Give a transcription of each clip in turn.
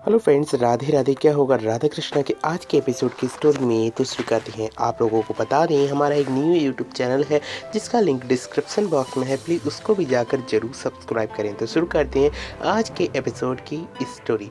Hello friends, Radhe Radhe. क्या होगा राधा कृष्णा के आज के एपिसोड की स्टोरी में तो शुरू करते हैं। आप लोगों को बता दें, हमारा एक न्यू यूट्यूब चैनल है जिसका लिंक डिस्क्रिप्शन बॉक्स में है, प्लीज़ उसको भी जाकर जरूर सब्सक्राइब करें। तो शुरू करते हैं आज के एपिसोड की स्टोरी।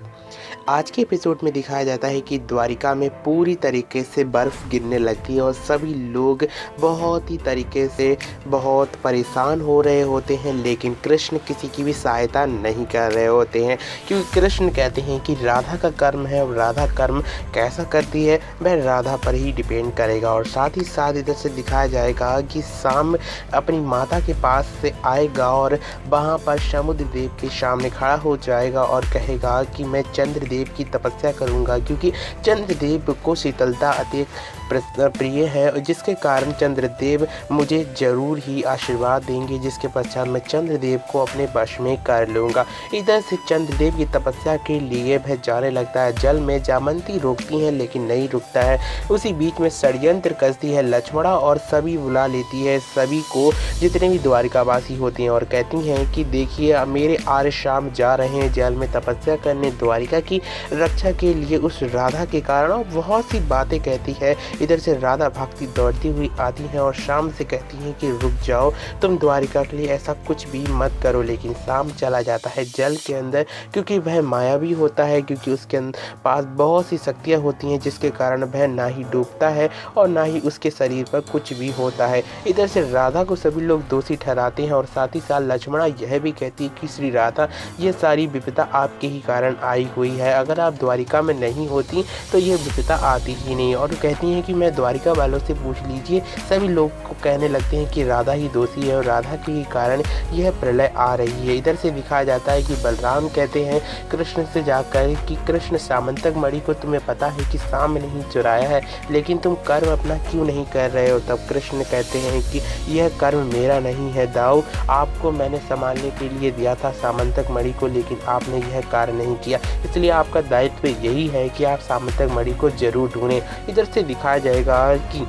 आज के एपिसोड में दिखाया जाता है कि द्वारिका में पूरी तरीके से बर्फ़ गिरने लगती है और सभी लोग बहुत ही तरीके से बहुत परेशान हो रहे होते हैं, लेकिन कृष्ण किसी की भी सहायता नहीं कर रहे होते हैं, क्योंकि कृष्ण कहते हैं कि राधा का कर्म है और राधा कर्म कैसा करती है वह राधा पर ही डिपेंड करेगा। और साथ ही साथ इधर से दिखाया जाएगा कि शाम अपनी माता के पास से आएगा और वहाँ पर समुद्र देव के सामने खड़ा हो जाएगा और कहेगा कि मैं चंद्रदेव की तपस्या करूँगा, क्योंकि चंद्रदेव को शीतलता अति प्रिय है, जिसके कारण चंद्रदेव मुझे ज़रूर ही आशीर्वाद देंगे, जिसके पश्चात मैं चंद्रदेव को अपने वश में कर लूँगा। इधर से चंद्रदेव की तपस्या के लिए वह जाने लगता है। जल में जामंती रोकती है लेकिन नहीं रुकता है। उसी बीच में षड्यंत्र कसती है लक्ष्मणा और सभी बुला लेती है सभी को, जितने भी द्वारिकावासी होती हैं, और कहती हैं कि देखिए मेरे आर्य शाम जा रहे हैं जल में तपस्या करने द्वारिका की रक्षा के लिए उस राधा के कारण, और बहुत सी बातें कहती है। इधर से राधा भागती दौड़ती हुई आती है और शाम से कहती हैं कि रुक जाओ, तुम द्वारिका के लिए ऐसा कुछ भी मत करो। लेकिन शाम चला जाता है जल के अंदर, क्योंकि वह मायावी होता है, क्योंकि उसके पास बहुत सी शक्तियाँ होती हैं, जिसके कारण वह ना ही डूबता है और ना ही उसके शरीर पर कुछ भी होता है। इधर से राधा को सभी लोग दोषी ठहराते हैं और साथ ही साथ लक्ष्मणा यह भी कहती है कि श्री राधा, ये सारी विपदा आपके ही कारण आई हुई है, अगर आप द्वारिका में नहीं होती तो ये विपदा आती ही नहीं। और कहती हैं कि मैं द्वारिका वालों से पूछ लीजिए। सभी लोग को कहने लगते हैं कि राधा ही दोषी है और राधा के ही कारण यह प्रलय आ रही है। इधर से दिखाया जाता है कि बलराम कहते हैं कृष्ण से जाकर कि कृष्ण सामंतक मणि को तुम्हें पता है कि शाम ने ही चुराया है, लेकिन तुम कर्म अपना क्यों नहीं कर रहे हो। तब कृष्ण कहते हैं कि यह कर्म मेरा नहीं है दाऊ, आपको मैंने संभालने के लिए दिया था सामंतक मणि को, लेकिन आपने यह कार्य नहीं किया, इसलिए आपका दायित्व यही है कि आप सामंतक मणि को जरूर ढूंढें। इधर से दिखाया जाएगा कि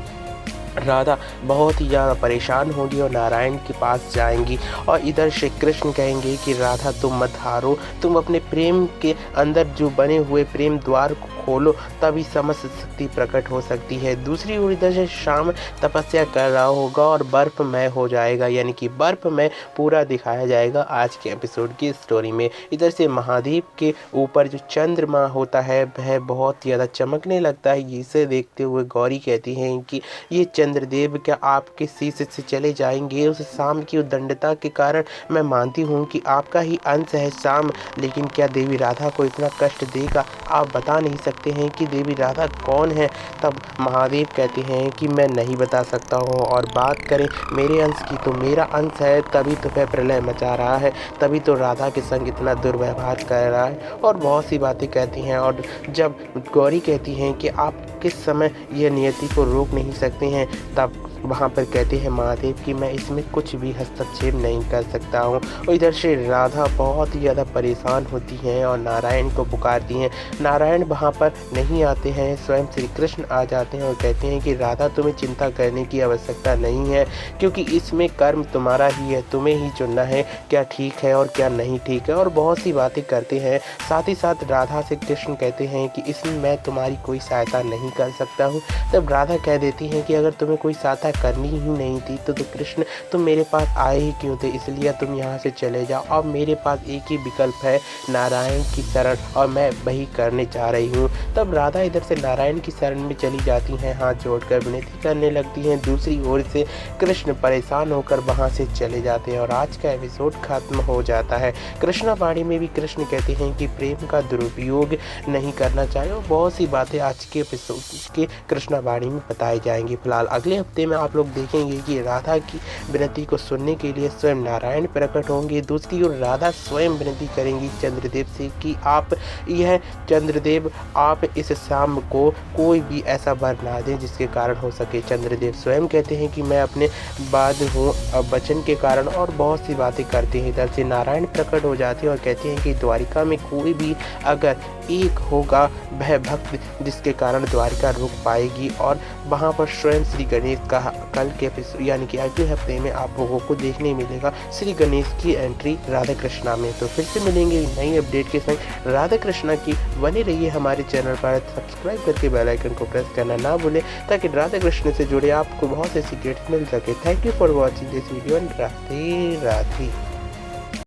राधा बहुत ही ज़्यादा परेशान होगी और नारायण के पास जाएंगी, और इधर श्री कृष्ण कहेंगे कि राधा तुम मत हारो, तुम अपने प्रेम के अंदर जो बने हुए प्रेम द्वार को खोलो, तभी समस्त शक्ति प्रकट हो सकती है। दूसरी ओर इधर से शाम तपस्या कर रहा होगा और बर्फमय हो जाएगा, यानी कि बर्फमय पूरा दिखाया जाएगा आज के एपिसोड की स्टोरी में। इधर से महादेव के ऊपर जो चंद्रमा होता है वह बहुत ज़्यादा चमकने लगता है। इसे देखते हुए गौरी कहती हैं कि ये चंद्रदेव क्या आपके शीश से चले जाएंगे। उस शाम की उद्दंडता के कारण मैं मानती हूँ कि आपका ही अंश है शाम, लेकिन क्या देवी राधा को इतना कष्ट देगा। आप बता नहीं सकते हैं कि देवी राधा कौन है। तब महादेव कहते हैं कि मैं नहीं बता सकता हूँ, और बात करें मेरे अंश की तो मेरा अंश है, तभी तो वह प्रलय मचा रहा है, तभी तो राधा के संग इतना दुर्व्यवहार कर रहा है, और बहुत सी बातें कहती हैं। और जब गौरी कहती हैं कि आप किस समय यह नियति को रोक नहीं सकते हैं, तब वहाँ पर कहते हैं महादेव कि मैं इसमें कुछ भी हस्तक्षेप नहीं कर सकता हूँ। और इधर से राधा बहुत ही ज़्यादा परेशान होती हैं और नारायण को पुकारती हैं। नारायण वहाँ पर नहीं आते हैं, स्वयं श्री कृष्ण आ जाते हैं और कहते हैं कि राधा तुम्हें चिंता करने की आवश्यकता नहीं है, क्योंकि इसमें कर्म तुम्हारा ही है, तुम्हें ही चुनना है क्या ठीक है और क्या नहीं ठीक है। और बहुत सी बातें करते हैं। साथ ही साथ राधा से कृष्ण कहते हैं कि इसमें मैं तुम्हारी कोई सहायता नहीं कर सकता हूँ। तब राधा कह देती हैं कि अगर तुम्हें कोई सहायता करनी ही नहीं थी तो कृष्ण तुम मेरे पास आए ही क्यों थे, इसलिए तुम यहाँ से चले जाओ। अब मेरे पास एक ही विकल्प है, नारायण की शरण, और मैं वही करने जा रही हूँ। तब राधा इधर से नारायण की शरण में चली जाती हैं, हाथ जोड़कर विनती करने लगती हैं। दूसरी ओर से कृष्ण परेशान होकर वहाँ से चले जाते हैं और आज का एपिसोड खत्म हो जाता है। कृष्णावाणी में भी कृष्ण कहते हैं कि प्रेम का दुरुपयोग नहीं करना चाहिए, और बहुत सी बातें आज के एपिसोड के कृष्णावाणी में बताई जाएंगी। फिलहाल अगले हफ्ते में आप लोग देखेंगे कि राधा की विनती को सुनने के लिए स्वयं नारायण प्रकट होंगे। दूसरी ओर राधा स्वयं विनती करेंगी चंद्रदेव से कि आप यह चंद्रदेव आप इस शाम को कोई भी ऐसा वर ना दें जिसके कारण हो सके। चंद्रदेव स्वयं कहते हैं कि मैं अपने बाद हूँ वचन के कारण, और बहुत सी बातें करते हैं। इधर से नारायण प्रकट हो जाते हैं और कहते हैं कि द्वारिका में कोई भी अगर एक होगा वह भक्त, जिसके कारण द्वारिका रुक पाएगी, और वहाँ पर स्वयं श्री श्री गणेश का कल के एपिसोड यानी कि अगले हफ्ते में आप लोगों को देखने मिलेगा श्री गणेश की एंट्री राधा कृष्णा में। तो फिर से मिलेंगे नई अपडेट के संग राधा कृष्णा की। बने रहिए हमारे चैनल पर, सब्सक्राइब करके बेल आइकन को प्रेस करना ना भूलें ताकि राधा कृष्ण से जुड़े आपको बहुत से सीक्रेट्स मिल सके। Thank you for watching this video and Radhe Radhe.